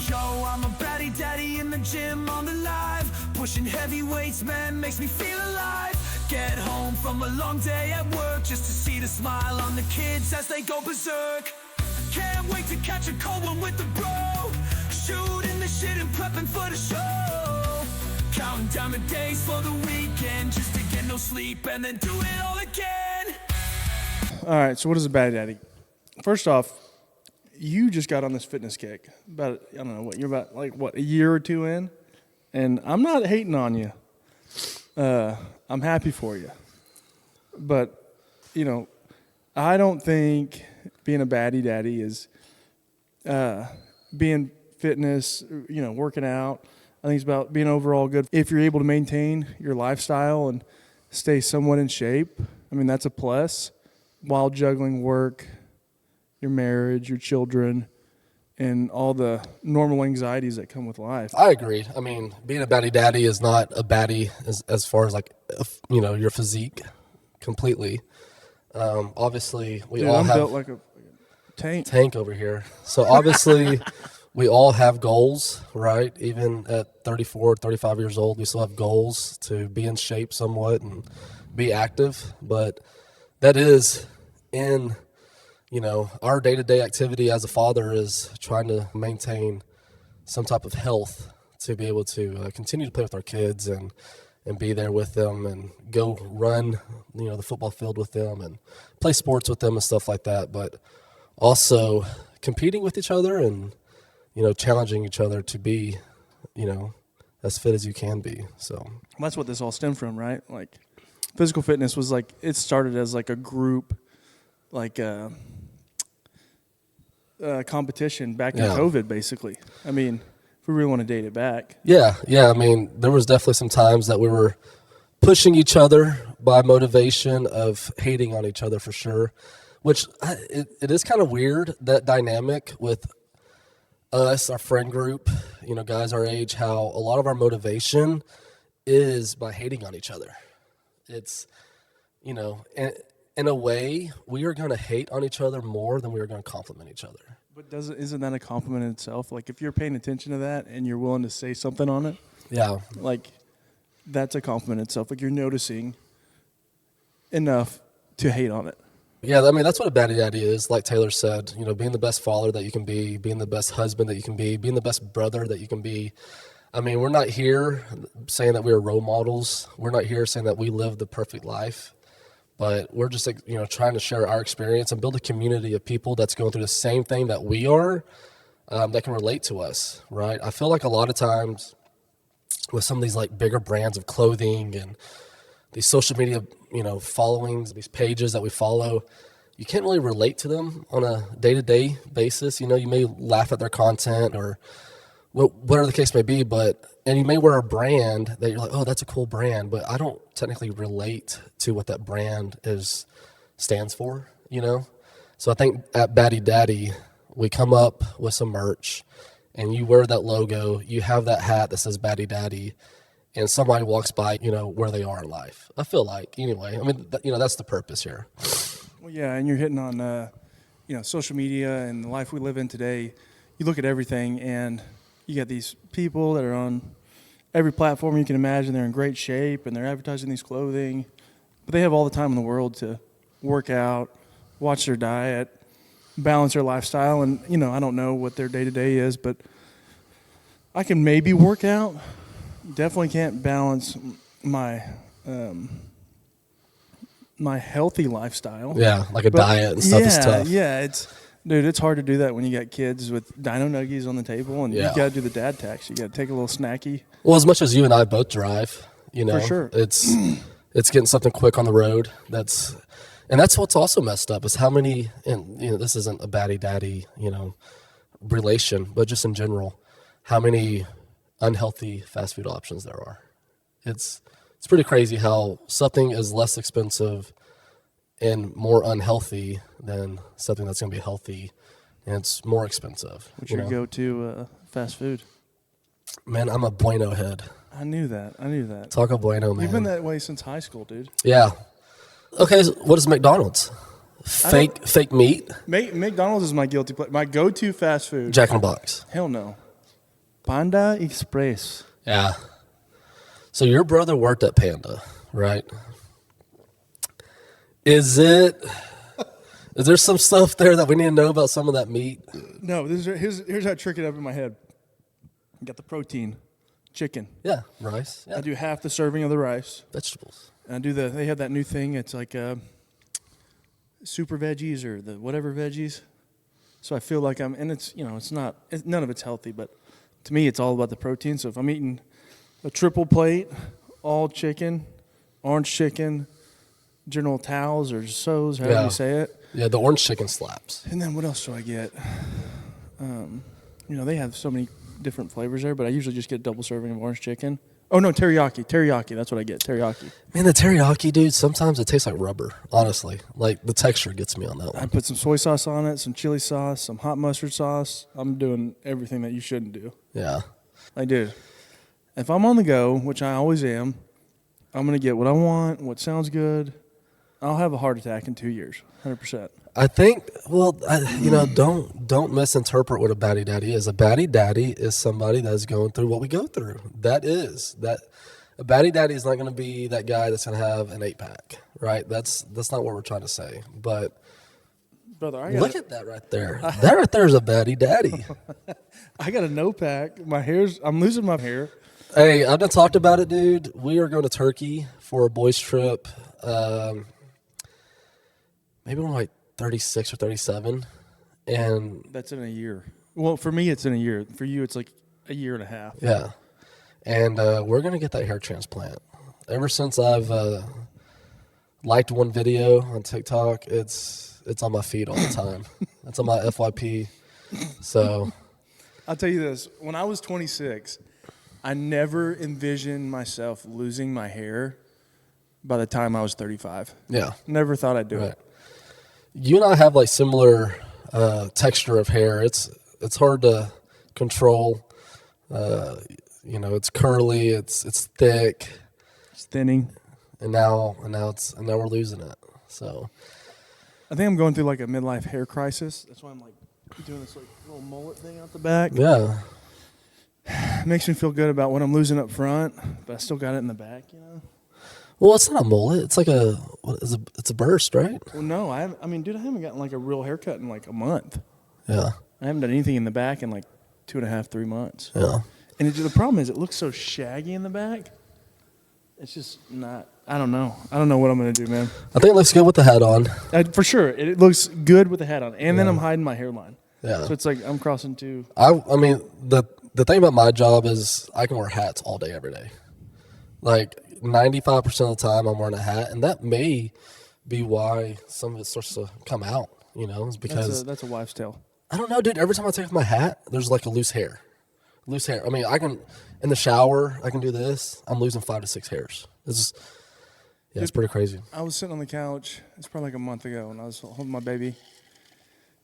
Yo, I'm a Baddie Daddie in the gym on the live. Pushing heavy weights, man, makes me feel alive. Get home from a long day at work just to see the smile on the kids as they go berserk. Can't wait to catch a cold one with the bro. Shooting the shit and prepping for the show. Counting down the days for the weekend just to get no sleep and then do it all again. All right, so what is a Baddie Daddie? First off, you just got on this fitness kick. About, I don't know, you're about, a year or two in? And I'm not hating on you. I'm happy for you. But, I don't think being a Baddie Daddie is being fitness, working out. I think it's about being overall good. If you're able to maintain your lifestyle and stay somewhat in shape, that's a plus while juggling work, your marriage, your children, and all the normal anxieties that come with life. I agree. Being a Baddie Daddie is not a baddie as far as your physique completely. Obviously, I'm built like a tank over here. So obviously, we all have goals, right? Even at 34, 35 years old, we still have goals to be in shape somewhat and be active. But that is in, our day-to-day activity as a father is trying to maintain some type of health to be able to continue to play with our kids and be there with them and go run, the football field with them and play sports with them and stuff like that. But also competing with each other and, challenging each other to be, as fit as you can be. So that's what this all stemmed from, right? Like physical fitness was it started as a group, competition back in COVID, basically. If we really want to date it back. Yeah. There was definitely some times that we were pushing each other by motivation of hating on each other for sure, which it is kind of weird, that dynamic with us, our friend group, guys our age, how a lot of our motivation is by hating on each other. It's, in a way, we are going to hate on each other more than we are going to compliment each other. But isn't that a compliment in itself? If you're paying attention to that and you're willing to say something on it, yeah, that's a compliment in itself. You're noticing enough to hate on it. Yeah, that's what a Baddie Daddie is. Like Taylor said, being the best father that you can be, being the best husband that you can be, being the best brother that you can be. We're not here saying that we are role models. We're not here saying that we live the perfect life. But we're just, trying to share our experience and build a community of people that's going through the same thing that we are, that can relate to us, right? I feel like a lot of times with some of these bigger brands of clothing and these social media, followings, these pages that we follow, you can't really relate to them on a day-to-day basis. You may laugh at their content or whatever the case may be, and you may wear a brand that you're like, oh, that's a cool brand, but I don't technically relate to what that brand stands for, So I think at Baddie Daddie, we come up with some merch, and you wear that logo, you have that hat that says Baddie Daddie, and somebody walks by, where they are in life. I feel like, anyway. That's the purpose here. Well, yeah, and you're hitting on, social media and the life we live in today. You look at everything, and you got these people that are on every platform you can imagine. They're in great shape, and they're advertising these clothing. But they have all the time in the world to work out, watch their diet, balance their lifestyle. And, I don't know what their day-to-day is, but I can maybe work out. Definitely can't balance my my healthy lifestyle. Yeah, a diet and stuff is tough. Yeah, it's hard to do that when you got kids with dino nuggies on the table, and you got to do the dad tax. You got to take a little snacky. Well, as much as you and I both drive, For sure. it's getting something quick on the road. That's what's also messed up is how many, and this isn't a Baddie Daddie, relation, but just in general, how many unhealthy fast food options there are. It's pretty crazy how something is less expensive and more unhealthy than something that's going to be healthy, and it's more expensive. What's your go-to fast food? Man, I'm a Bueno head. I knew that. Taco Bueno, man. You've been that way since high school, dude. Yeah. Okay, so what is McDonald's? Fake meat? McDonald's is my guilty pleasure. My go-to fast food. Jack in the Box. Hell no. Panda Express. Yeah. So your brother worked at Panda, right? Is there some stuff there that we need to know about some of that meat? No, here's how I trick it up in my head. You got the protein, chicken. Yeah, rice. Yeah. I do half the serving of the rice. Vegetables. And I do they have that new thing. It's like super veggies or the whatever veggies. So I feel like and it's, none of it's healthy, but to me, it's all about the protein. So if I'm eating a triple plate, all chicken, orange chicken, General Towels or So's, however you say it. Yeah, the orange chicken slaps. And then what else do I get? They have so many different flavors there, but I usually just get a double serving of orange chicken. Oh, no, teriyaki. Teriyaki, that's what I get, teriyaki. Man, the teriyaki, dude, sometimes it tastes like rubber, honestly. Like, the texture gets me on that one. I put some soy sauce on it, some chili sauce, some hot mustard sauce. I'm doing everything that you shouldn't do. Yeah. I do. If I'm on the go, which I always am, I'm going to get what I want, what sounds good. I'll have a heart attack in 2 years, 100%. I think, don't misinterpret what a Baddie Daddie is. A Baddie Daddie is somebody that's going through what we go through. A Baddie Daddie is not going to be that guy that's going to have an 8-pack, right? That's not what we're trying to say. But brother, look at that right there. That right there is a Baddie Daddie. I got a no-pack. I'm losing my hair. Hey, I've done talked about it, dude. We are going to Turkey for a boys' trip. Maybe we're like 36 or 37, and that's in a year. Well, for me, it's in a year. For you, it's like a year and a half. Yeah, and we're gonna get that hair transplant. Ever since I've liked one video on TikTok, it's on my feed all the time. It's on my FYP. So I'll tell you this: when I was 26, I never envisioned myself losing my hair by the time I was 35. Yeah, never thought I'd do it. You and I have like similar texture of hair. It's hard to control. It's curly. It's thick. It's thinning. And now we're losing it. So I think I'm going through like a midlife hair crisis. That's why I'm like doing this like little mullet thing out the back. Yeah. It makes me feel good about what I'm losing up front, but I still got it in the back, Well, it's not a mullet. It's like it's a burst, right? Well, no, I haven't gotten like a real haircut in like a month. Yeah. I haven't done anything in the back in like 2.5, 3 months. Yeah. And the problem is it looks so shaggy in the back. It's just not, I don't know. I don't know what I'm going to do, man. I think it looks good with the hat on. For sure. It looks good with the hat on. And then I'm hiding my hairline. Yeah. So it's like I'm crossing two. I mean, the thing about my job is I can wear hats all day, every day. Like 95% of the time I'm wearing a hat, and that may be why some of it starts to come out, is because that's a wives' tale. I don't know, dude. Every time I take off my hat, there's like a loose hair. I mean, I can, in the shower, I can do this. I'm losing 5 to 6 hairs. It's pretty crazy. I was sitting on the couch. It's probably like a month ago, and I was holding my baby,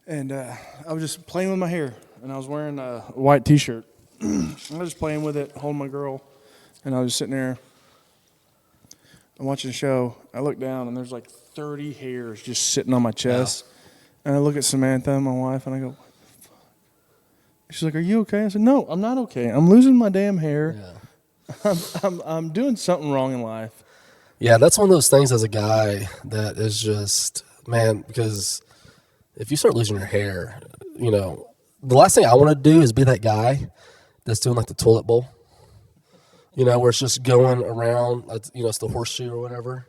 and I was just playing with my hair, and I was wearing a white T-shirt. I was just playing with it, holding my girl, and I was just sitting there. I'm watching a show. I look down, and there's like 30 hairs just sitting on my chest. Yeah. And I look at Samantha, my wife, and I go, what the fuck? She's like, are you okay? I said, no, I'm not okay. I'm losing my damn hair. Yeah. I'm doing something wrong in life. Yeah, that's one of those things as a guy that is just, man, because if you start losing your hair, the last thing I want to do is be that guy that's doing like the toilet bowl. Where it's just going around, it's the horseshoe or whatever,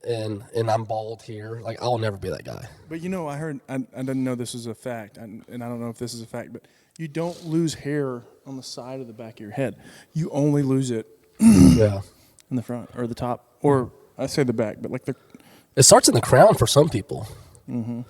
and I'm bald here. Like, I'll never be that guy. But I heard, I didn't know this was a fact, and I don't know if this is a fact, but you don't lose hair on the side of the back of your head. You only lose it in the front or the top, or I say the back, but like it starts in the crown for some people. Mm-hmm.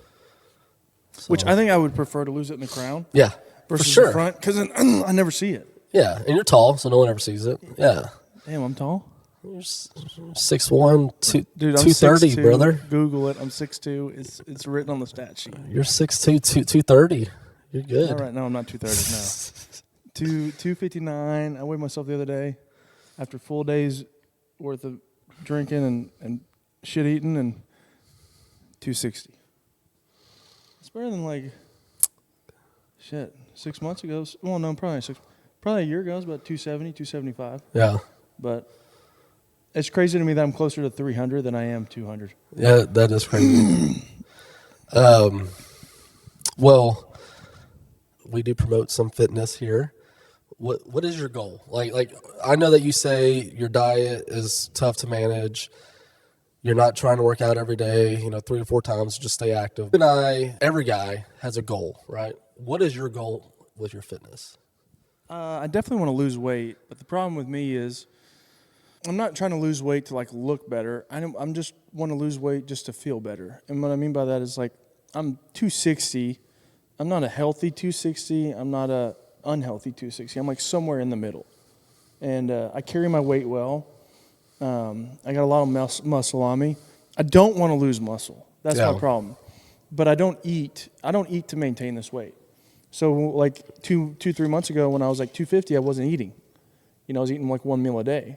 So. Which I think I would prefer to lose it in the crown. Yeah, versus for sure. the front, because I never see it. Yeah, and you're tall, so no one ever sees it. Yeah. Damn, I'm tall. You're 6'1", 230, 6'2", brother. Google it. I'm 6'2". It's written on the stat sheet. You're 6'2", 230. You're good. All right, no, I'm not 230. No, 259. I weighed myself the other day after full days worth of drinking and shit eating, and 260. It's better than like 6 months ago. Well, no, probably Probably a year ago, I was about 270, 275. Yeah. But it's crazy to me that I'm closer to 300 than I am 200. Yeah, that is crazy. Well, we do promote some fitness here. What is your goal? Like I know that you say your diet is tough to manage. You're not trying to work out every day, 3 to 4 times, just stay active. Every guy has a goal, right? What is your goal with your fitness? I definitely want to lose weight, but the problem with me is I'm not trying to lose weight to look better. I'm just want to lose weight just to feel better. And what I mean by that is I'm 260. I'm not a healthy 260. I'm not a unhealthy 260. I'm somewhere in the middle. And I carry my weight well. I got a lot of muscle on me. I don't want to lose muscle. That's my problem. But I don't eat. I don't eat to maintain this weight. So 3 months ago when I was 250, I wasn't eating. I was eating 1 meal a day.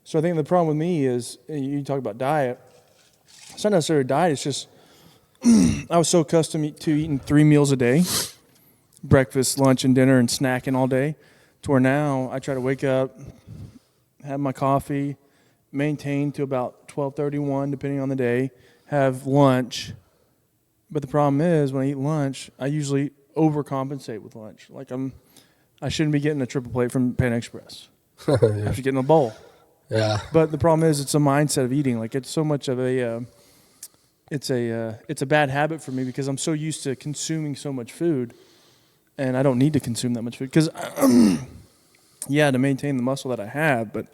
So I think the problem with me is, you talk about diet. It's not necessarily diet. It's just I was so accustomed to eating 3 meals a day, breakfast, lunch, and dinner, and snacking all day, to where now I try to wake up, have my coffee, maintain to about 12:31, depending on the day, have lunch. But the problem is when I eat lunch, I usually overcompensate with lunch. I shouldn't be getting a triple plate from Pan Express. Yeah. I should get in a bowl. Yeah. But the problem is it's a mindset of eating. It's so much of it's a bad habit for me because I'm so used to consuming so much food, and I don't need to consume that much food because, to maintain the muscle that I have, but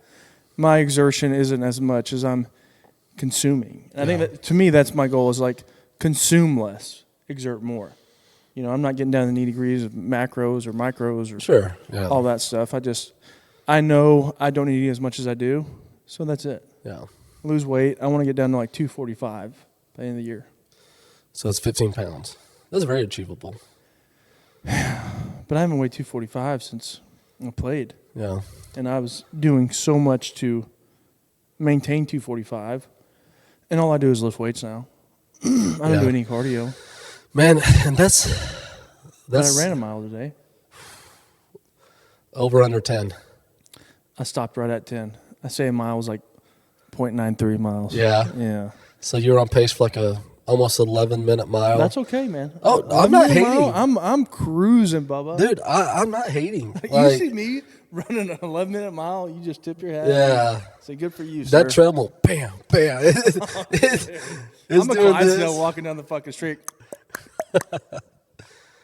my exertion isn't as much as I'm consuming. And I think that, to me, that's my goal is consume less, exert more. I'm not getting down to the nitty-gritties of macros or micros or all that stuff. I know I don't need to eat as much as I do, so that's it. Yeah. Lose weight. I want to get down to 245 by the end of the year. So it's 15 pounds. That's very achievable. But I haven't weighed 245 since I played. Yeah. And I was doing so much to maintain 245, and all I do is lift weights now. I don't do any cardio. Man, and that's But I ran a mile today. over under 10. I stopped right at 10. I say a mile was 0.93 miles. Yeah. Yeah. So you were on pace for a almost 11-minute mile. That's okay, man. Oh, I'm not hating. I'm cruising, Bubba. Dude, I'm not hating. You see me running an 11-minute mile, you just tip your hat. Yeah. Say good for you, sir. That treadmill, bam, bam. It's I'm a doing Clydesdale this. walking down the fucking street.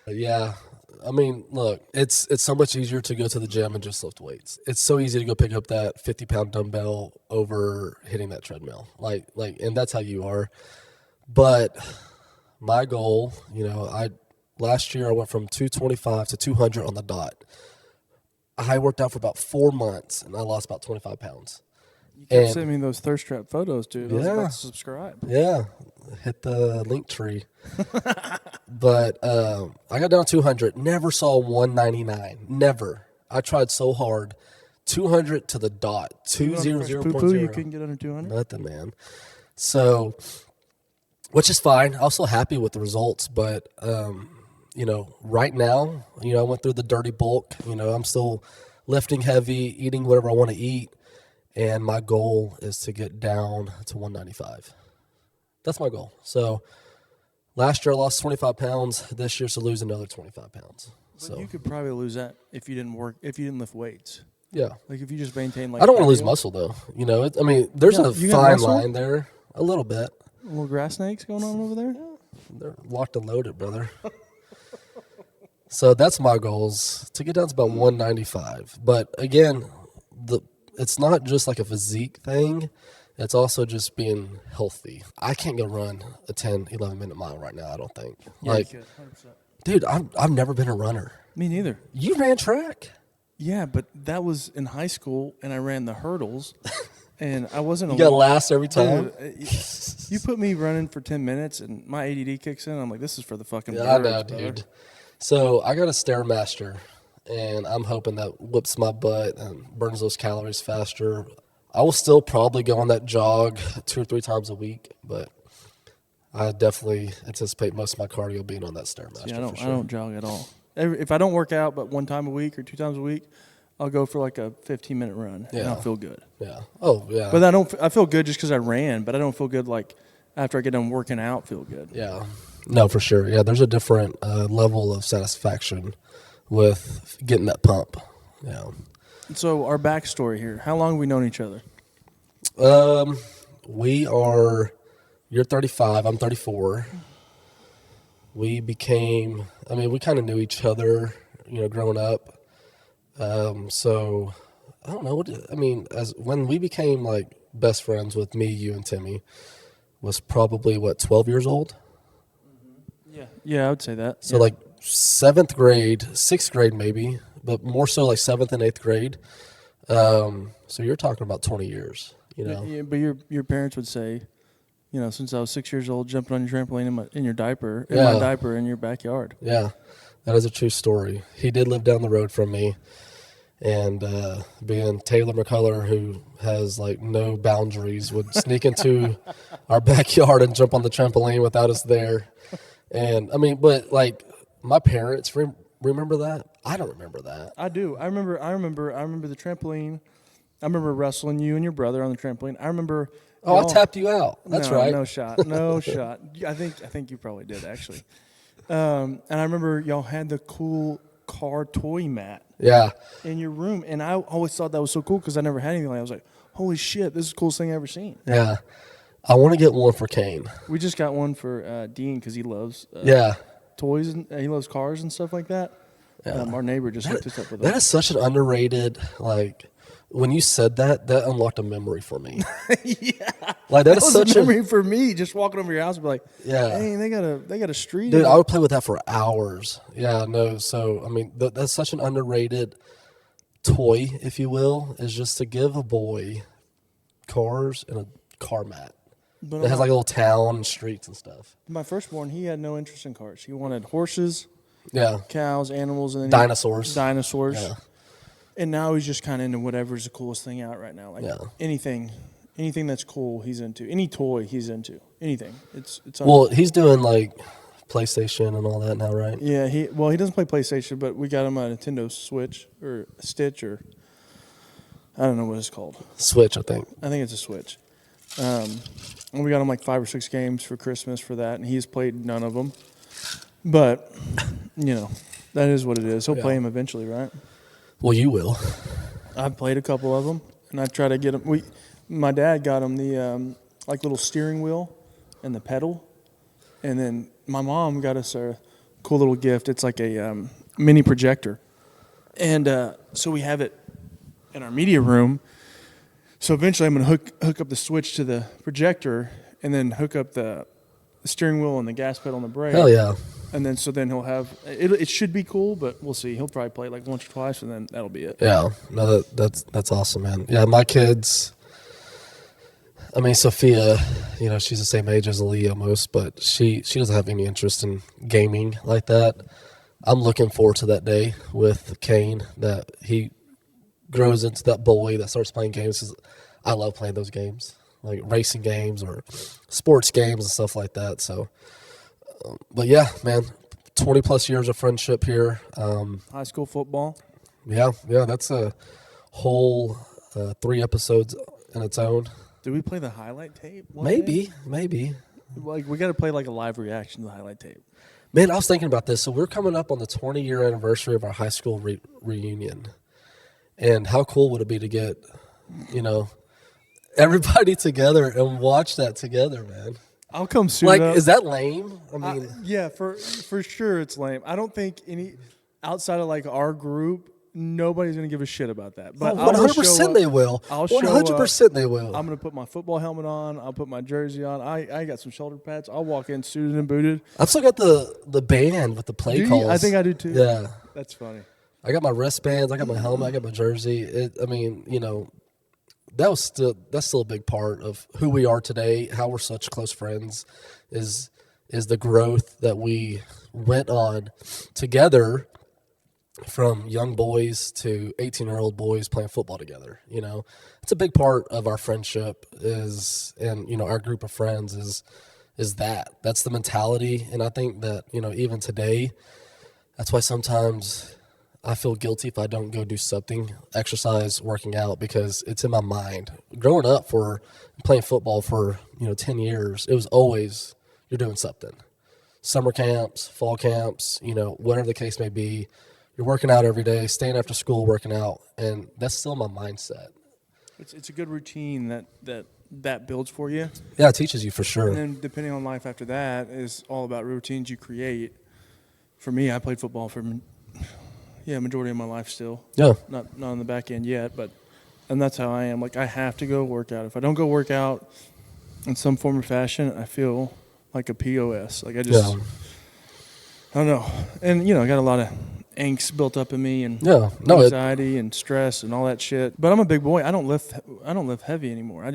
Yeah. I mean, look, it's so much easier to go to the gym and just lift weights. It's so easy to go pick up that 50-pound dumbbell over hitting that treadmill. And that's how you are. But my goal, last year I went from 225 to 200 on the dot. I worked out for about 4 months and I lost about 25 pounds. You kept sending me those thirst trap photos, dude. I was about Yeah. to subscribe. Yeah, hit the link tree. But I got down to 200. Never saw 199. Never. I tried so hard. 200 to the dot. 200.0. You couldn't get under 200? Nothing, man. So, which is fine. I'm still happy with the results. But, right now, I went through the dirty bulk. I'm still lifting heavy, eating whatever I want to eat. And my goal is to get down to 195. That's my goal. So last year I lost 25 pounds. This year to lose another 25 pounds. But you could probably lose that if you didn't lift weights. Yeah. If you just maintain I don't want to lose muscle though. There's a you got fine muscle? line there. A little bit. Little grass snakes going on over there? They're locked and loaded, brother. So that's my goals, to get down to about 195. But again, it's not just a physique thing. It's also just being healthy. I can't go run a 10, 11-minute mile right now, I don't think. Yeah, you could, 100%. Dude, I've never been a runner. Me neither. You ran track? Yeah, but that was in high school, and I ran the hurdles, and I wasn't You got last every time? Dude, you put me running for 10 minutes, and my ADD kicks in. I'm like, this is for the fucking Yeah, I birds, know, brother. dude. So I got a Stairmaster, and I'm hoping that whips my butt and burns those calories faster. I will still probably go on that jog 2 or 3 times a week, but I definitely anticipate most of my cardio being on that Stairmaster. Yeah, for sure. I don't jog at all. If I don't work out but 1 time a week or 2 times a week, I'll go for like a 15-minute run, and Yeah. I'll feel good. Yeah. Oh, yeah. But I feel good just because I ran, but I don't feel good like after I get done working out, feel good. Yeah. No, for sure. Yeah, there's a different level of satisfaction with getting that pump. Yeah. So our backstory here, how long have we known each other? You're 35, I'm 34. We kind of knew each other, growing up. So I don't know when we became like best friends with me, you, and Timmy was probably 12 years old. Yeah, I would say that. So like 7th grade, 6th grade maybe, but more so like 7th and 8th grade. So you're talking about 20 years, Yeah, but your parents would say, since I was 6 years old, jumping on your trampoline in my diaper in your backyard. Yeah, that is a true story. He did live down the road from me, and being Taylor McCullough, who has like no boundaries, would sneak into our backyard and jump on the trampoline without us there. And but like my parents remember that. I don't remember that. I do. I remember the trampoline. I remember wrestling you and your brother on the trampoline. I remember. Oh, I tapped you out. That's right. No shot. No shot. I think you probably did actually. And I remember y'all had the cool car toy mat. Yeah. In your room, and I always thought that was so cool because I never had anything like that. I was like, holy shit, this is the coolest thing I've ever seen. Yeah. I want to get one for Kane. We just got one for Dean because he loves toys and he loves cars and stuff like that. Yeah. Our neighbor just hooked us up with that. Is such an underrated, like, when you said that unlocked a memory for me. Yeah. Like that is was such a memory for me, just walking over your house and be like, yeah, hey, they got a street. Dude, I would play with that for hours. Yeah, no, so that's such an underrated toy, if you will, is just to give a boy cars and a car mat. But it has like a little town and streets and stuff. My firstborn, he had no interest in cars. He wanted horses, cows, animals, and then dinosaurs. Yeah. And now he's just kind of into whatever's the coolest thing out right now. Like anything that's cool, he's into. Any toy, he's into. Anything. It's well, he's doing like PlayStation and all that now, right? Yeah. He doesn't play PlayStation, but we got him a Nintendo Switch or Stitch or I don't know what it's called. Switch, I think. I think it's a Switch. And we got him like 5 or 6 games for Christmas for that, and he's played none of them. But that is what it is. He'll play them eventually, right? Well, you will. I've played a couple of them, and I try to get them. My dad got him the like little steering wheel and the pedal, and then my mom got us a cool little gift. It's like a mini projector, and so we have it in our media room. So eventually, I'm going to hook up the switch to the projector, and then hook up the steering wheel and the gas pedal and the brake. Hell yeah! And then he'll have it. It should be cool, but we'll see. He'll probably play it like once or twice, and then that'll be it. Yeah, no, that's awesome, man. Yeah, my kids. Sophia, she's the same age as Aaliyah almost, but she doesn't have any interest in gaming like that. I'm looking forward to that day with Kane, that he grows into that boy that starts playing games. 'Cause I love playing those games, like racing games or sports games and stuff like that. So, but yeah, man, 20 plus years of friendship here. High school football. Yeah, that's a whole 3 episodes in its own. Did we play the highlight tape? Maybe. Like we got to play like a live reaction to the highlight tape. Man, I was thinking about this. So we're coming up on the 20-year anniversary of our high school reunion. And how cool would it be to get, everybody together and watch that together, man? I'll come soon. Like, is that lame? Yeah, for sure it's lame. I don't think any outside of like our group, nobody's gonna give a shit about that. But 100% they will. 100% they will. I'm gonna put my football helmet on. I'll put my jersey on. I got some shoulder pads. I'll walk in suited and booted. I've still got the band with the play calls. I think I do too. Yeah, that's funny. I got my wristbands. I got my helmet. I got my jersey. That's still a big part of who we are today. How we're such close friends is the growth that we went on together. From young boys to 18-year-old boys playing football together, it's a big part of our friendship and our group of friends is that's the mentality. And I think that, even today, that's why sometimes I feel guilty if I don't go do something, exercise, working out, because it's in my mind. Growing up for playing football for 10 years, it was always you're doing something. Summer camps, fall camps, whatever the case may be, you're working out every day, staying after school, working out, and that's still my mindset. It's a good routine that builds for you. Yeah, it teaches you for sure. And then depending on life after that is all about routines you create. For me, I played football for majority of my life still. Yeah. Not on the back end yet, and that's how I am. Like, I have to go work out. If I don't go work out in some form or fashion, I feel like a POS. Like, I don't know. And, I got a lot of angst built up in me and anxiety and stress and all that shit. But I'm a big boy. I don't lift heavy anymore. I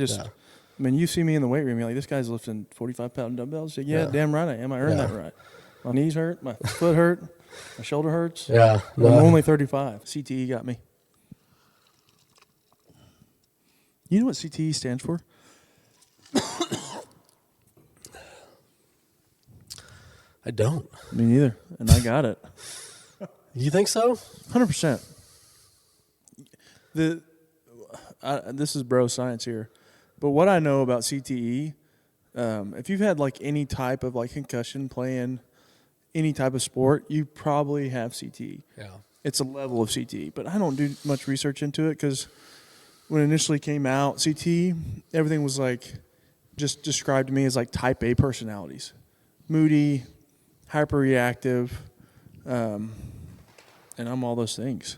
mean, you see me in the weight room, you're like, this guy's lifting 45-pound dumbbells. Like, yeah, damn right I am. I earned that right. My knees hurt. My foot hurt. My shoulder hurts. Yeah. I'm only 35. CTE got me. You know what CTE stands for? I don't. Me neither. And I got it. You think so? 100%. This is bro science here. But what I know about CTE, if you've had like any type of like concussion playing any type of sport, you probably have CTE. Yeah. It's a level of CTE. But I don't do much research into it because when it initially came out, CTE, everything was like just described to me as like type A personalities. Moody, hyperreactive, and I'm all those things.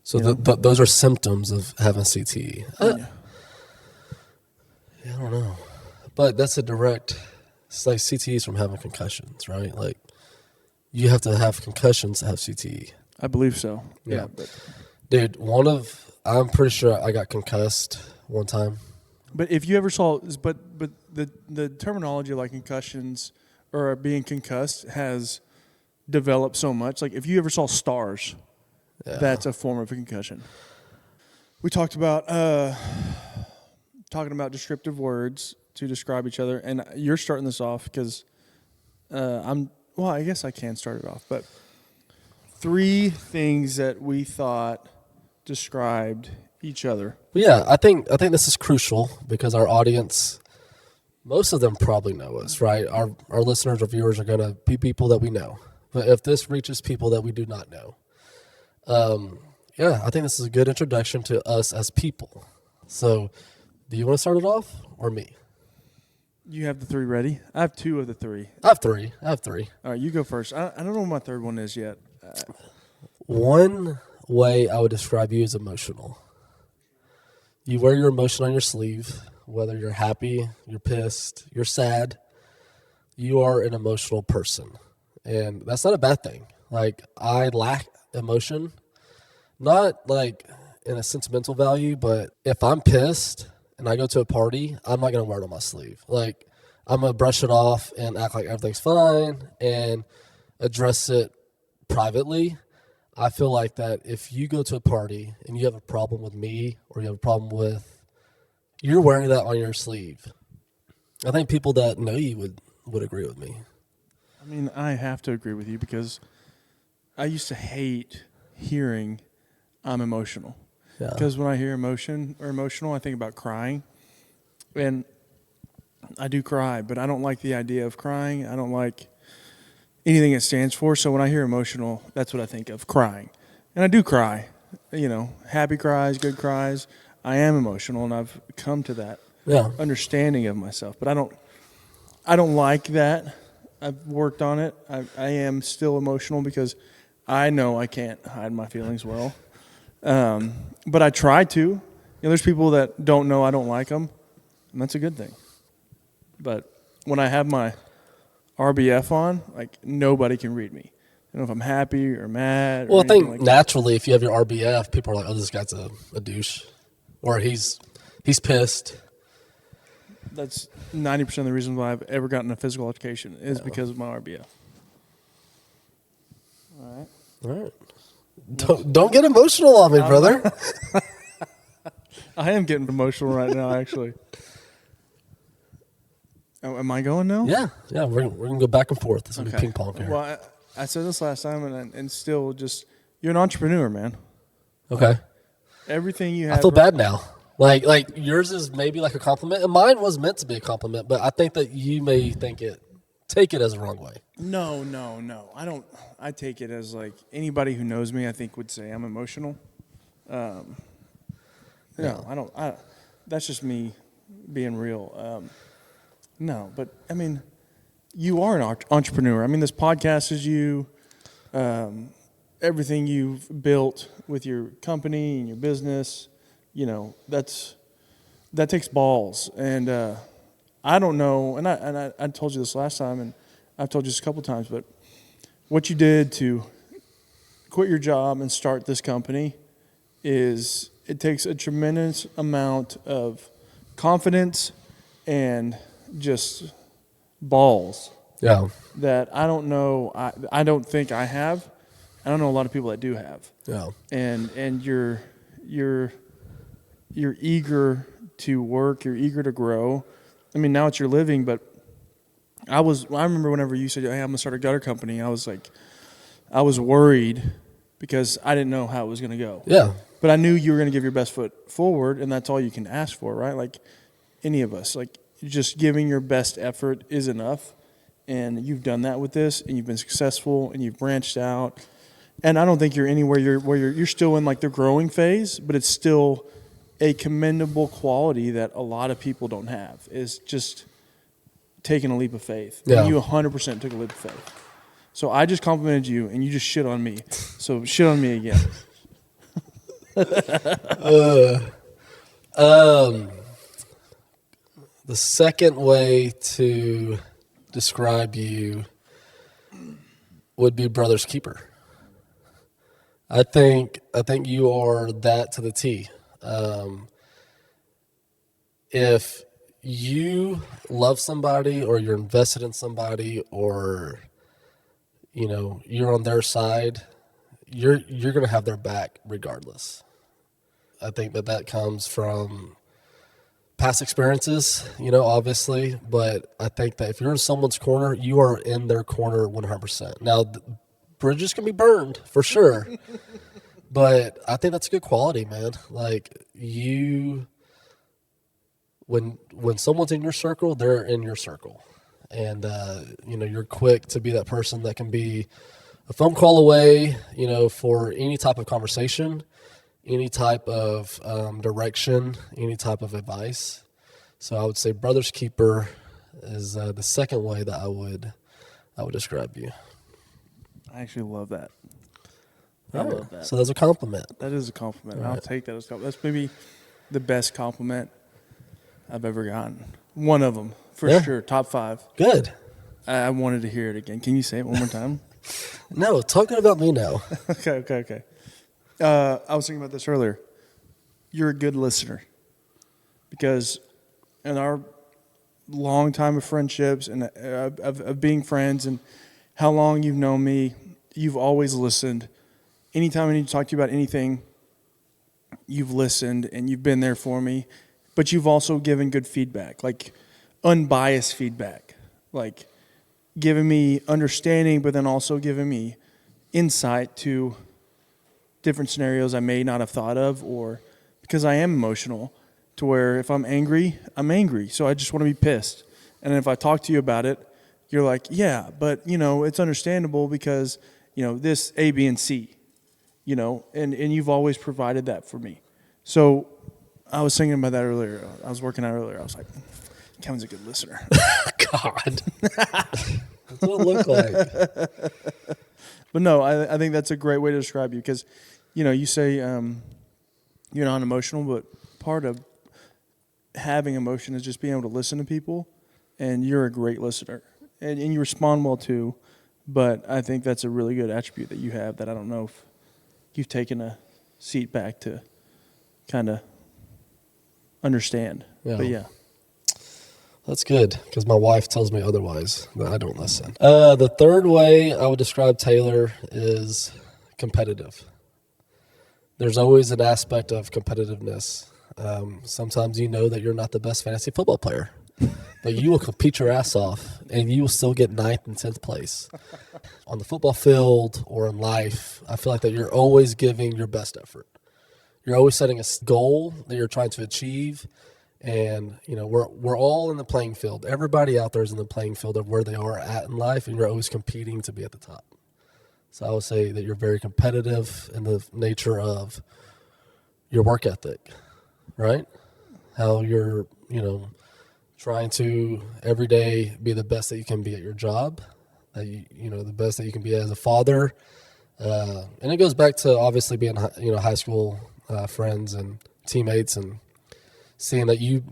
So those are symptoms of having CTE. I don't know. But that's it's like CTE is from having concussions, right? Like, you have to have concussions to have CTE. I believe so. Yeah. Dude, I'm pretty sure I got concussed one time. But if you ever saw, but the terminology of like concussions or being concussed has developed so much. Like, if you ever saw stars, that's a form of a concussion. We talked about talking about descriptive words to describe each other, and you're starting this off because I guess I can start it off, but 3 things that we thought described each other. But yeah, I think this is crucial because our audience, most of them probably know us, right? Our listeners or viewers are going to be people that we know. But if this reaches people that we do not know, I think this is a good introduction to us as people. So, do you want to start it off or me? You have the 3 ready? I have 2 of the 3. I have three. All right, you go first. I don't know what my third one is yet. One way I would describe you is emotional. You wear your emotion on your sleeve, whether you're happy, you're pissed, you're sad. You are an emotional person. And that's not a bad thing. Like, I lack emotion, not like in a sentimental value, but if I'm pissed and I go to a party, I'm not going to wear it on my sleeve. Like, I'm going to brush it off and act like everything's fine and address it privately. I feel like that if you go to a party and you have a problem with me or you have a problem with, you're wearing that on your sleeve. I think people that know you would agree with me. I mean, I have to agree with you because I used to hate hearing I'm emotional. Because when I hear emotion or emotional, I think about crying. And I do cry, but I don't like the idea of crying. I don't like anything it stands for. So when I hear emotional, that's what I think of, crying. And I do cry, happy cries, good cries. I am emotional, and I've come to that understanding of myself. But I don't like that. I've worked on it. I am still emotional because I know I can't hide my feelings well. But I try to. There's people that don't know I don't like them, and that's a good thing. But when I have my RBF on, like, nobody can read me. I don't know if I'm happy or mad. Well, I think naturally, if you have your RBF, people are like, "Oh, this guy's a douche," or he's pissed. That's 90% of the reason why I've ever gotten a physical altercation is because of my RBF. All right. Don't get emotional on me, brother. I am getting emotional right now, actually. Oh, am I going now? Yeah. We're gonna go back and forth. This is gonna be ping pong here. Well, I said this last time, and still just You're an entrepreneur, man. Okay. Everything you have. I feel bad now. Like yours is maybe like a compliment, and mine was meant to be a compliment, but I think that you may take it as the wrong way. No. I don't. I take it as like anybody who knows me, I think would say I'm emotional. No, I don't. That's just me being real. No, but I mean, you are an entrepreneur. I mean, this podcast is you. Everything you've built with your company and your business, that takes balls. And I don't know, and I told you this last time, and I've told you this a couple times, but what you did to quit your job and start this company it takes a tremendous amount of confidence and just balls. Yeah. That I don't know. I don't think I have. I don't know a lot of people that do have. Yeah. And you're eager to work. You're eager to grow. I mean, now it's your living, but I remember whenever you said, "Hey, I'm gonna start a gutter company," I was worried because I didn't know how it was gonna go. Yeah. But I knew you were gonna give your best foot forward, and that's all you can ask for, right? Like any of us, like just giving your best effort is enough. And you've done that with this, and you've been successful, and you've branched out. And I don't think you're anywhere you're still in like the growing phase, but it's still a commendable quality that a lot of people don't have, is just taking a leap of faith. Yeah. And you 100% took a leap of faith. So I just complimented you, and you just shit on me. So shit on me again. The second way to describe you would be brother's keeper. I think you are that to the T. If you love somebody, or you're invested in somebody, or you're on their side, you're going to have their back regardless. I think that comes from past experiences, obviously, but I think that if you're in someone's corner, you are in their corner 100%. Now, bridges can be burned for sure, but I think that's a good quality, man. Like when someone's in your circle, they're in your circle, and you're quick to be that person that can be a phone call away, for any type of conversation, any type of direction, any type of advice. So I would say brother's keeper is the second way that I would describe you. I actually love that. I Yeah. love that. So that's a compliment. That is a compliment. Right. I'll take that as a compliment. That's maybe the best compliment I've ever gotten. One of them, for sure. Top 5. Good. I wanted to hear it again. Can you say it one more time? No, talking about me now. Okay. I was thinking about this earlier. You're a good listener, because in our long time of friendships and of being friends, and how long you've known me, you've always listened. Anytime I need to talk to you about anything, you've listened and you've been there for me. But you've also given good feedback, like unbiased feedback, like giving me understanding, but then also giving me insight to different scenarios I may not have thought of, or because I am emotional, to where if I'm angry, I'm angry. So I just want to be pissed. And if I talk to you about it, you're like, yeah, but it's understandable because, this A, B, and C, and you've always provided that for me. So I was thinking about that earlier. I was working out earlier. I was like, Kevin's a good listener. God. That's what it looked like. But no, I think that's a great way to describe you, because, you say you're not emotional, but part of having emotion is just being able to listen to people, and you're a great listener, and you respond well too. But I think that's a really good attribute that you have that I don't know if you've taken a seat back to kind of understand. Yeah. But yeah. That's good, because my wife tells me otherwise, that I don't listen. The third way I would describe Taylor is competitive. There's always an aspect of competitiveness. Sometimes that you're not the best fantasy football player. but you will compete your ass off, and you will still get 9th and 10th place. On the football field or in life, I feel like that you're always giving your best effort. You're always setting a goal that you're trying to achieve, and we're all in the playing field. Everybody out there is in the playing field of where they are at in life, and you're always competing to be at the top. So I would say that you're very competitive in the nature of your work ethic, right? How you're, trying to every day be the best that you can be at your job, that the best that you can be as a father. And it goes back to obviously being, high school friends and teammates, and seeing that you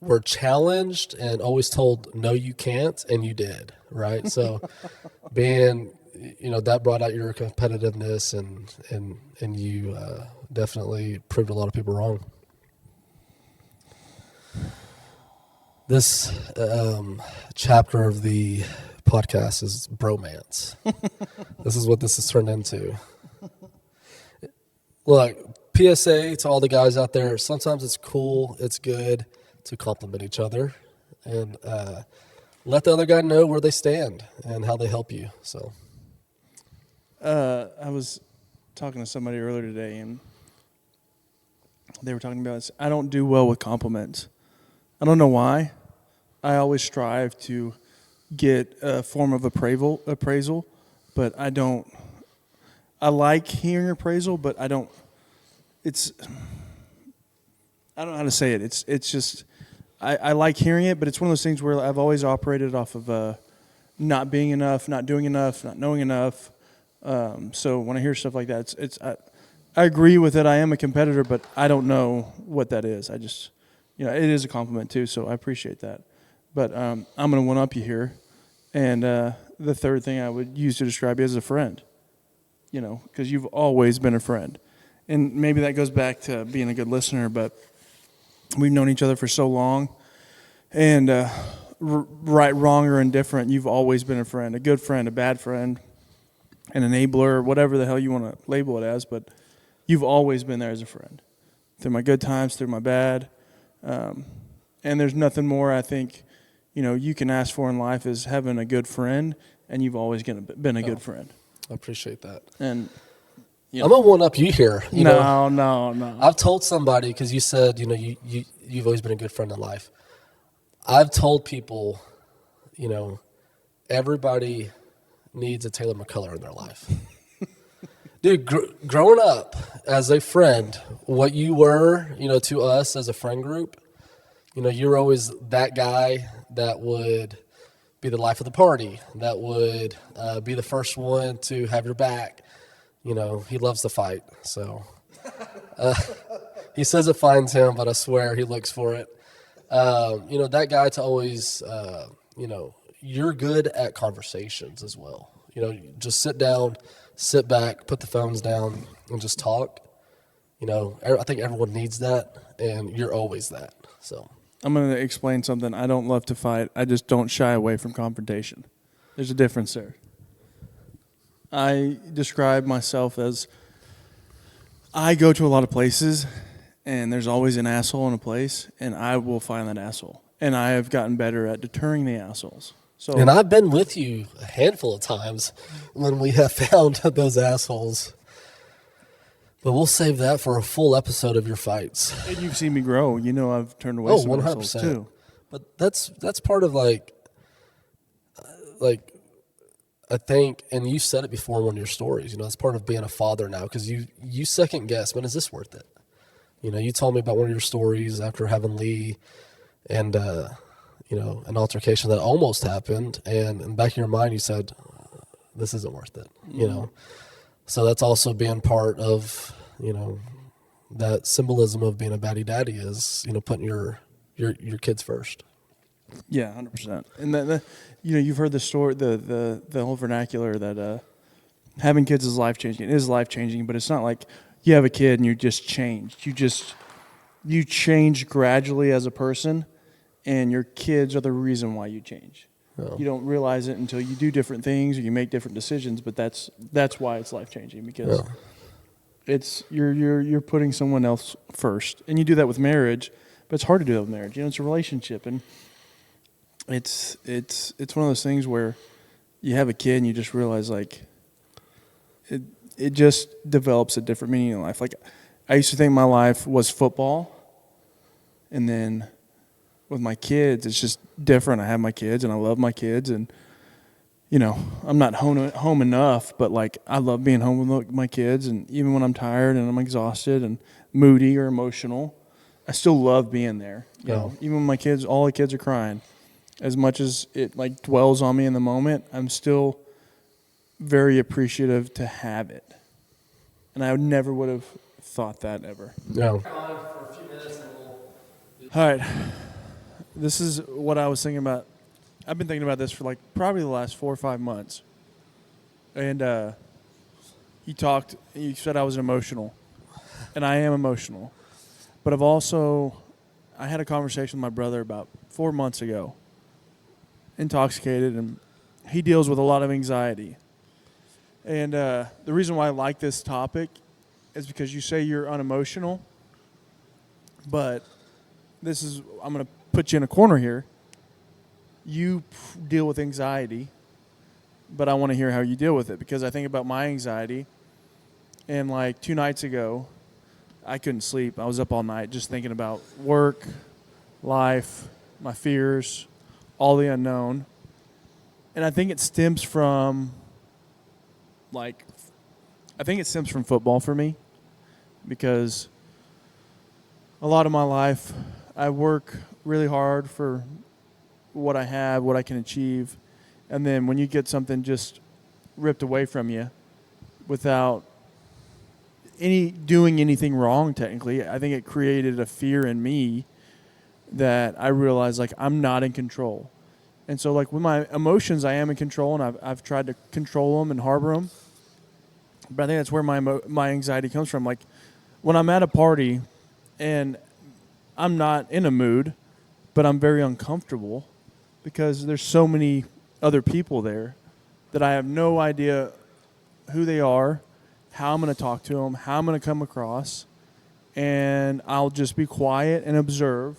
were challenged and always told, no, you can't, and you did, right? So being, that brought out your competitiveness, and you definitely proved a lot of people wrong. This chapter of the podcast is bromance. This is what this has turned into. Look, PSA to all the guys out there, sometimes it's cool, it's good to compliment each other, and let the other guy know where they stand and how they help you. So, I was talking to somebody earlier today, and they were talking about this. I don't do well with compliments. I don't know why. I always strive to get a form of appraisal, but I don't. I like hearing appraisal, but I don't. I don't know how to say it. It's just I like hearing it, but it's one of those things where I've always operated off of not being enough, not doing enough, not knowing enough. So when I hear stuff like that, I agree with it. I am a competitor, but I don't know what that is. I just, it is a compliment too, so I appreciate that. But I'm going to one-up you here. And the third thing I would use to describe you as a friend, because you've always been a friend. And maybe that goes back to being a good listener, but we've known each other for so long. And right, wrong, or indifferent, you've always been a friend, a good friend, a bad friend, an enabler, whatever the hell you want to label it as. But you've always been there as a friend, through my good times, through my bad. And there's nothing more, I think, you can ask for in life is having a good friend, and you've always been a good friend. I appreciate that. And I'm gonna one up you here. No. I've told somebody, because you said you've always been a good friend in life. I've told people, everybody needs a Taylor McCullough in their life. Dude, growing up as a friend, what you were, to us as a friend group, you're always that guy that would be the life of the party, that would be the first one to have your back. He loves to fight, so he says it finds him, but I swear he looks for it. That guy to always, you're good at conversations as well. Just sit down, sit back, put the phones down, and just talk. I think everyone needs that, and you're always that. So I'm going to explain something. I don't love to fight. I just don't shy away from confrontation. There's a difference there. I describe myself as I go to a lot of places, and there's always an asshole in a place, and I will find that asshole. And I have gotten better at deterring the assholes. And I've been with you a handful of times when we have found those assholes. But we'll save that for a full episode of your fights. And you've seen me grow. I've turned away some 100%. assholes too. But that's part of like I think, and you said it before in one of your stories, it's part of being a father now, because you second guess, man, is this worth it? You told me about one of your stories after having Lee and, an altercation that almost happened. And in the back of your mind, you said, this isn't worth it, So that's also being part of, that symbolism of being a Baddie Daddie is, putting your kids first. Yeah, 100%. And you've heard the story, the whole vernacular that having kids is life changing. It is life changing, but it's not like you have a kid and you just change. You change gradually as a person, and your kids are the reason why you change. Oh. You don't realize it until you do different things or you make different decisions, but that's why it's life changing, because it's you're putting someone else first, and you do that with marriage. But it's hard to do that with marriage. It's a relationship, and it's one of those things where you have a kid and you just realize like it just develops a different meaning in life. Like I used to think my life was football, and then with my kids it's just different. I have my kids and I love my kids, and I'm not home enough, but like I love being home with my kids, and even when I'm tired and I'm exhausted and moody or emotional, I still love being there. You know, even when all the kids are crying, as much as it like dwells on me in the moment, I'm still very appreciative to have it. And I never would have thought that ever. Yeah. All right. This is what I was thinking about. I've been thinking about this for like probably the last 4 or 5 months. And you said I was emotional. And I am emotional. But I had a conversation with my brother about 4 months ago. Intoxicated, and he deals with a lot of anxiety. And the reason why I like this topic is because you say you're unemotional, but I'm going to put you in a corner here. You deal with anxiety, but I want to hear how you deal with it, because I think about my anxiety, and like 2 nights ago, I couldn't sleep. I was up all night just thinking about work, life, my fears, all the unknown. And I think it stems from football for me, because a lot of my life I work really hard for what I have, what I can achieve, and then when you get something just ripped away from you without doing anything wrong, technically, I think it created a fear in me that I realized like I'm not in control. And so like with my emotions, I am in control, and I've tried to control them and harbor them. But I think that's where my anxiety comes from. Like when I'm at a party and I'm not in a mood, but I'm very uncomfortable because there's so many other people there that I have no idea who they are, how I'm going to talk to them, how I'm going to come across, and I'll just be quiet and observe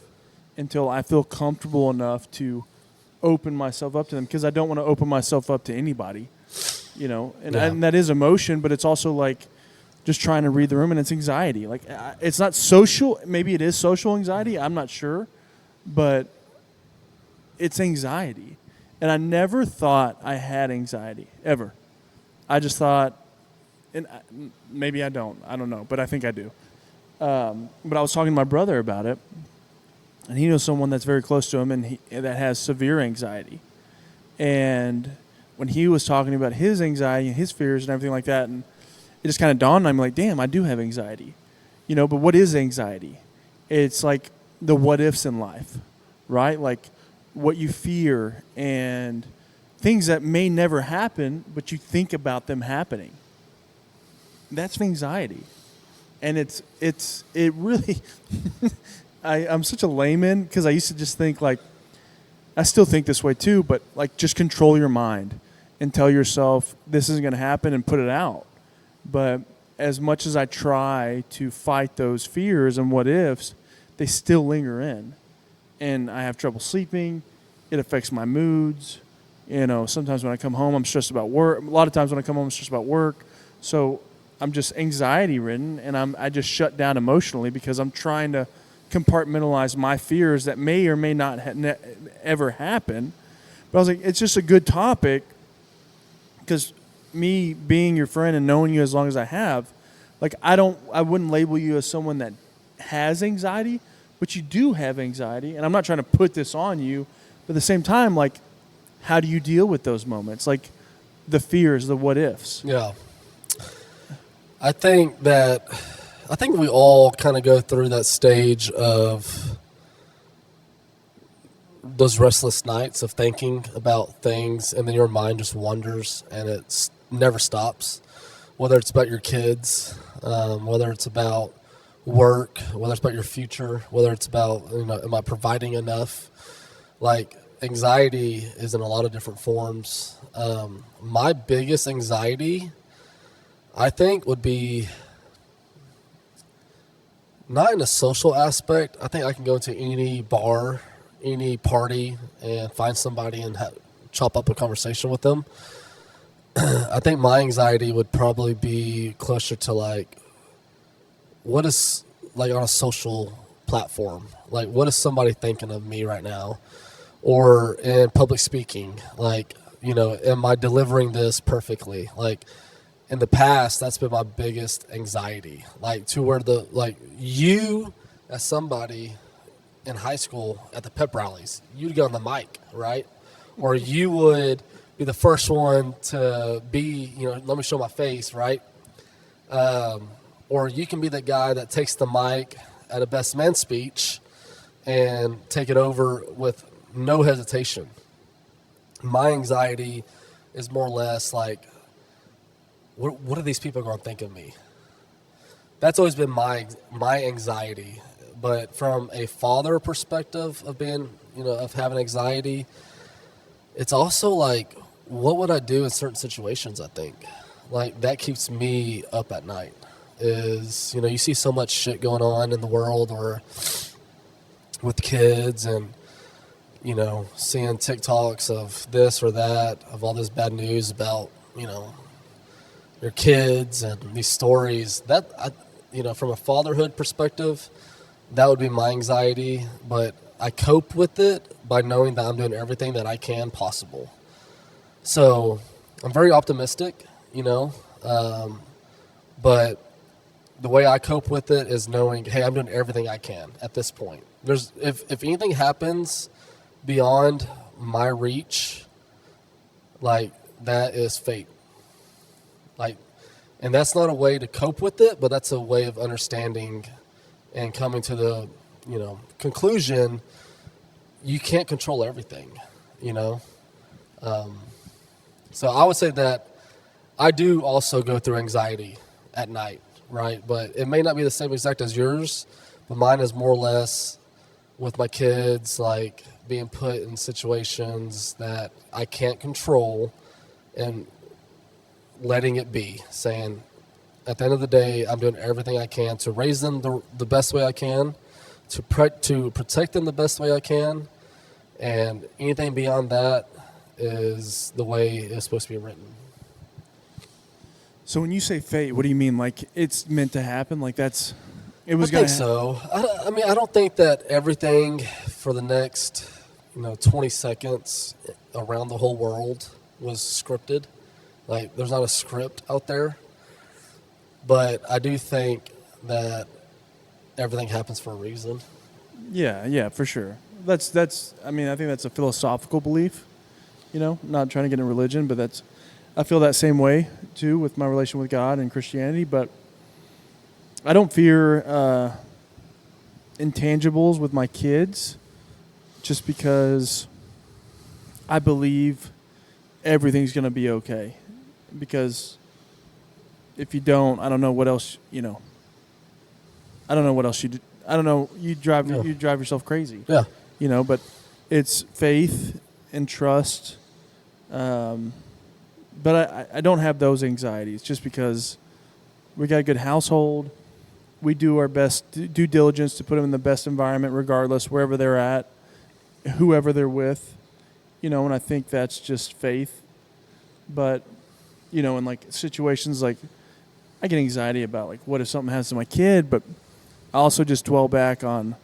until I feel comfortable enough to open myself up to them, because I don't want to open myself up to anybody, and that is emotion, but it's also like just trying to read the room, and it's anxiety. Like it's not social, maybe it is social anxiety, I'm not sure, but it's anxiety. And I never thought I had anxiety, ever. I just thought, and maybe I don't know, but I think I do. But I was talking to my brother about it, and he knows someone that's very close to him and that has severe anxiety. And when he was talking about his anxiety and his fears and everything like that, and it just kind of dawned on me like, damn, I do have anxiety. But what is anxiety? It's like the what ifs in life, right? Like what you fear and things that may never happen, but you think about them happening. That's anxiety. And it really, I'm such a layman, because I used to just think like, I still think this way too, but like just control your mind and tell yourself this isn't going to happen and put it out. But as much as I try to fight those fears and what ifs, they still linger in. And I have trouble sleeping. It affects my moods. Sometimes when I come home, I'm stressed about work. A lot of times when I come home, I'm stressed about work. So I'm just anxiety ridden, and I just shut down emotionally because I'm trying to compartmentalize my fears that may or may not ever happen. But I was like, it's just a good topic, because me being your friend and knowing you as long as I have, like I wouldn't label you as someone that has anxiety, but you do have anxiety, and I'm not trying to put this on you, but at the same time, like, how do you deal with those moments? Like the fears, the what ifs. Yeah. I think we all kind of go through that stage of those restless nights of thinking about things, and then your mind just wanders and it never stops. Whether it's about your kids, whether it's about work, whether it's about your future, whether it's about, am I providing enough? Like, anxiety is in a lot of different forms. My biggest anxiety, I think, would be not in a social aspect. I think I can go into any bar any party and find somebody and chop up a conversation with them. I think my anxiety would probably be closer to like, what is like on a social platform? Like, what is somebody thinking of me right now? Or in public speaking, like, you know, am I delivering this perfectly? Like, in the past, that's been my biggest anxiety. Like, to where you as somebody in high school at the pep rallies, you'd get on the mic, right? Or you would be the first one to be, you know, let me show my face, right? Or you can be the guy that takes the mic at a best man speech and take it over with no hesitation. My anxiety is more or less like, what are these people going to think of me? That's always been my anxiety. But from a father perspective of being, you know, of having anxiety, it's also like, what would I do in certain situations? I think like that keeps me up at night. Is, you know, you see so much shit going on in the world or with kids, and you know, seeing TikToks of this or that, of all this bad news about, you know, your kids and these stories. That, you know, from a fatherhood perspective, that would be my anxiety. But I cope with it by knowing that I'm doing everything that I can possible. So I'm very optimistic, you know, but the way I cope with it is knowing, hey, I'm doing everything I can at this point. If anything happens beyond my reach, like, that is fate. Like, and that's not a way to cope with it, but that's a way of understanding and coming to the, you know, conclusion. You can't control everything, you know. So I would say that I do also go through anxiety at night, right? But it may not be the same exact as yours, but mine is more or less with my kids, like being put in situations that I can't control and letting it be, saying at the end of the day, I'm doing everything I can to raise them the best way I can, to protect them the best way I can, and anything beyond that is the way it's supposed to be written. So when you say fate, what do you mean? Like, it's meant to happen? Like, that's, it was I going think to so. I mean, I don't think that everything for the next, 20 seconds around the whole world was scripted. Like, there's not a script out there. But I do think that everything happens for a reason. Yeah, for sure. That's. I mean, I think that's a philosophical belief. Not trying to get into religion, but I feel that same way too with my relation with God and Christianity. But I don't fear intangibles with my kids, just because I believe everything's going to be okay. Because if you don't, I don't know what else. I don't know what else you do. I don't know. You drive yourself crazy. Yeah. But it's faith and trust. But I don't have those anxieties just because we got a good household. We do our best due diligence to put them in the best environment, regardless, wherever they're at, whoever they're with. And I think that's just faith. But, in like situations like I get anxiety about like what if something happens to my kid, but I also just dwell back on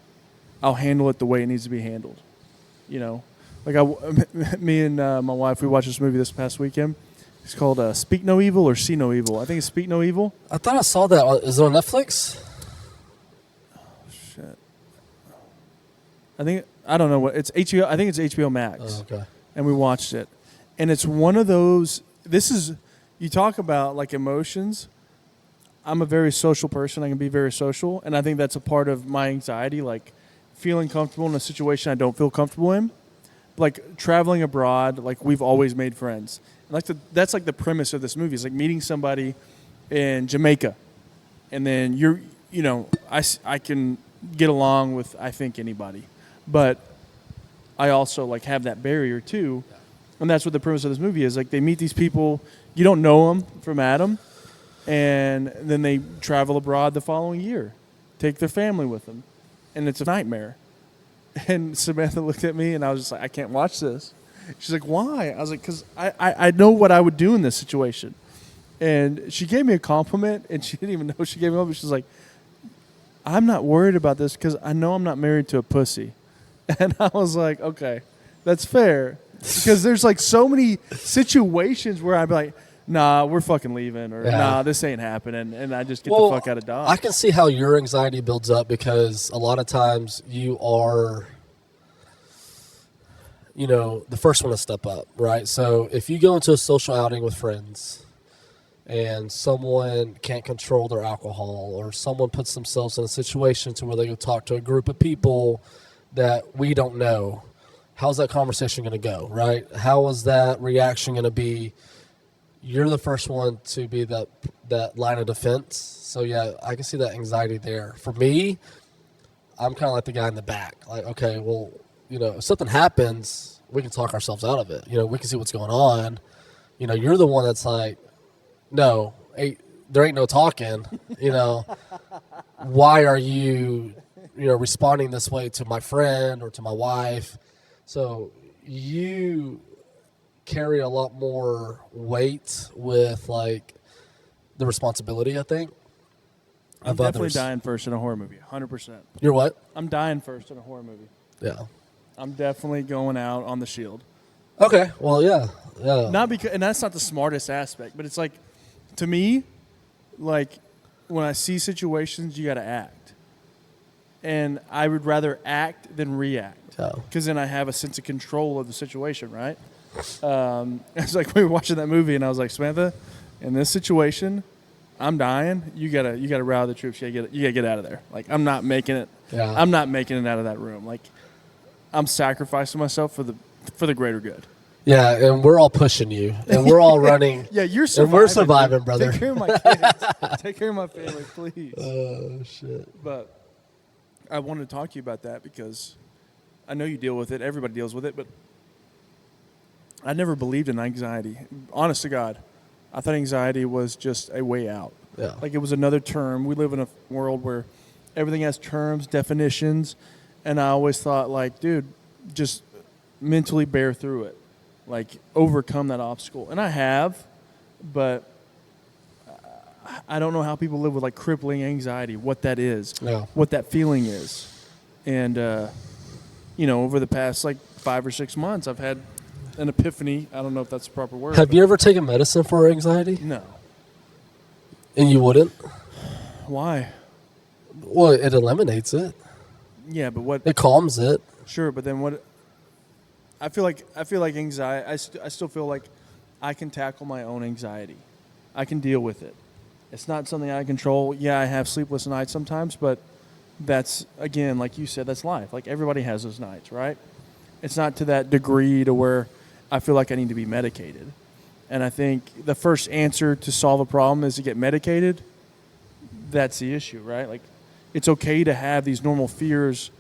I'll handle it the way it needs to be handled. Like me and my wife, we watched this movie this past weekend. It's called Speak No Evil or See No Evil. I think it's Speak No Evil. I thought I saw that. Is it on Netflix? Oh, shit. I don't know what it's HBO. I think it's HBO Max. Oh, okay. And we watched it, and it's one of those. You talk about like emotions. I'm a very social person. I can be very social, and I think that's a part of my anxiety, like feeling comfortable in a situation I don't feel comfortable in. Like traveling abroad, like we've always made friends. That's like the premise of this movie. It's like meeting somebody in Jamaica, and then I can get along with I think anybody, but I also like have that barrier too, and that's what the premise of this movie is. Like they meet these people, you don't know them from Adam, and then they travel abroad the following year, take their family with them, and it's a nightmare. And Samantha looked at me, and I was just like, I can't watch this. She's like, why? I was like, because I know what I would do in this situation. And she gave me a compliment, and she didn't even know she gave me a compliment. She's like, I'm not worried about this because I know I'm not married to a pussy. And I was like, okay, that's fair. Because there's like so many situations where I'd be like, nah, we're fucking leaving, or nah, this ain't happening, and I just get the fuck out of Dodge. I can see how your anxiety builds up because a lot of times you are, the first one to step up, right? So if you go into a social outing with friends and someone can't control their alcohol, or someone puts themselves in a situation to where they go talk to a group of people that we don't know, how's that conversation going to go, right? How is that reaction going to be? You're the first one to be that line of defense. So, yeah, I can see that anxiety there. For me, I'm kind of like the guy in the back. Like, okay, well, if something happens, we can talk ourselves out of it. We can see what's going on. You're the one that's like, no, there ain't no talking. Why are you, responding this way to my friend or to my wife? So you carry a lot more weight with like the responsibility, I think. I'm definitely dying first in a horror movie, 100%. You're what? I'm dying first in a horror movie. Yeah. I'm definitely going out on the shield. Okay. Well, yeah. Not because, and that's not the smartest aspect, but it's like, to me, like when I see situations, you got to act, and I would rather act than react, because then I have a sense of control of the situation, right? It's like we were watching that movie, and I was like, Samantha, in this situation, I'm dying. You gotta rally the troops. You gotta get out of there. Like, I'm not making it. Yeah. I'm not making it out of that room. Like, I'm sacrificing myself for the greater good. Yeah, and we're all pushing you, and we're all running. Yeah, you're surviving. And we're surviving, brother. Take care of my kids. Take care of my family, please. Oh, shit. But I wanted to talk to you about that because I know you deal with it. Everybody deals with it, but I never believed in anxiety. Honest to God, I thought anxiety was just a way out. Yeah. Like it was another term. We live in a world where everything has terms, definitions, and I always thought, like, dude, just mentally bear through it. Like, overcome that obstacle. And I have, but I don't know how people live with, like, crippling anxiety, what that is, what that feeling is. And, over the past, like, 5 or 6 months, I've had an epiphany. I don't know if that's the proper word. Have you ever taken medicine for anxiety? No. And you wouldn't? Why? Well, it eliminates it. Yeah, but what? It calms it. Sure, but then what? I feel like anxiety. I still feel like I can tackle my own anxiety. I can deal with it. It's not something I control. Yeah, I have sleepless nights sometimes, but that's, again, like you said, that's life. Like, everybody has those nights, right? It's not to that degree to where I feel like I need to be medicated. And I think the first answer to solve a problem is to get medicated. That's the issue, right? Like, it's okay to have these normal fears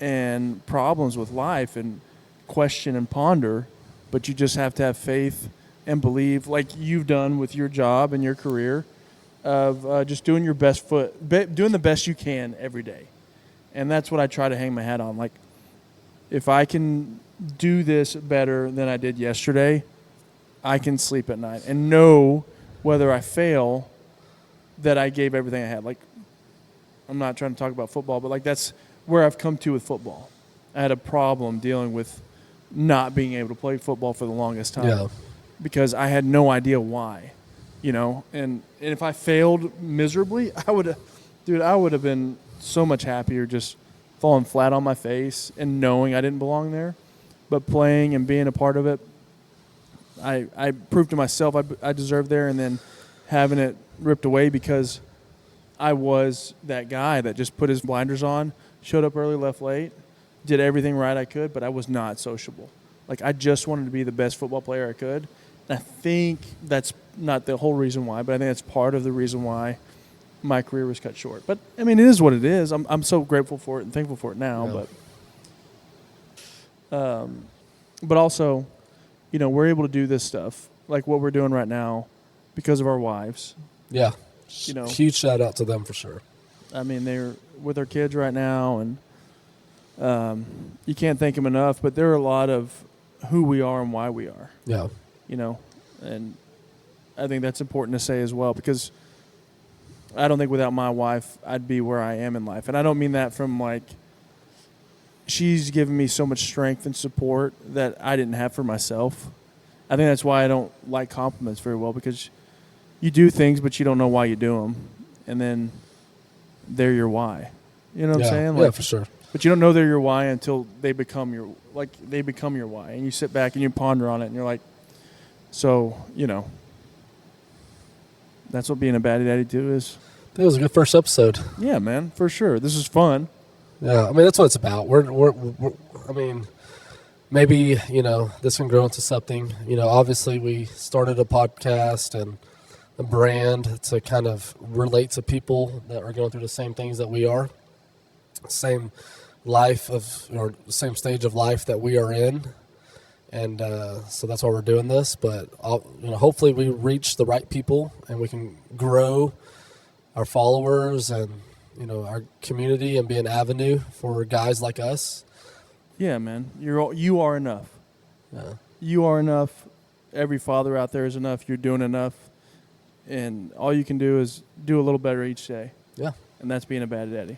and problems with life and question and ponder, but you just have to have faith and believe, like you've done with your job and your career, of just doing your best doing the best you can every day. And that's what I try to hang my hat on. Like, if I can do this better than I did yesterday, I can sleep at night and know whether I fail that I gave everything I had. Like, I'm not trying to talk about football, but like that's where I've come to with football. I had a problem dealing with not being able to play football for the longest time because I had no idea why, and if I failed miserably, I would have been so much happier just falling flat on my face and knowing I didn't belong there. But playing and being a part of it, I proved to myself I deserved there, and then having it ripped away because I was that guy that just put his blinders on, showed up early, left late, did everything right I could, but I was not sociable. Like, I just wanted to be the best football player I could. And I think that's not the whole reason why, but I think that's part of the reason why my career was cut short. But, I mean, it is what it is. I'm so grateful for it and thankful for it now. Yeah. But also, we're able to do this stuff, like what we're doing right now, because of our wives. Yeah. Huge shout out to them for sure. I mean, they're with their kids right now, and You can't thank them enough, but they're a lot of who we are and why we are, Yeah. you know, and I think that's important to say as well, because I don't think without my wife I'd be where I am in life. And I don't mean that from like, she's given me so much strength and support that I didn't have for myself. I think that's why I don't like compliments very well, because you do things, but you don't know why you do them. And then they're your why. You know what I'm saying? Yeah, for sure. But you don't know they're your why until they become your why. And you sit back and you ponder on it and you're like, so, you know, that's what being a Baddie Daddie too is. That was a good first episode. Yeah, man, for sure. This is fun. Yeah, I mean, that's what it's about. We're I mean, maybe, you know, this can grow into something. You know, obviously we started a podcast and a brand to kind of relate to people that are going through the same things that we are, same life of, or same stage of life that we are in. And so that's why we're doing this. But, you know, hopefully we reach the right people and we can grow our followers and, you know, our community and be an avenue for guys like us. Yeah, man. You are enough. Yeah. You are enough. Every father out there is enough. You're doing enough. And all you can do is do a little better each day. Yeah. And that's being a Baddie Daddie.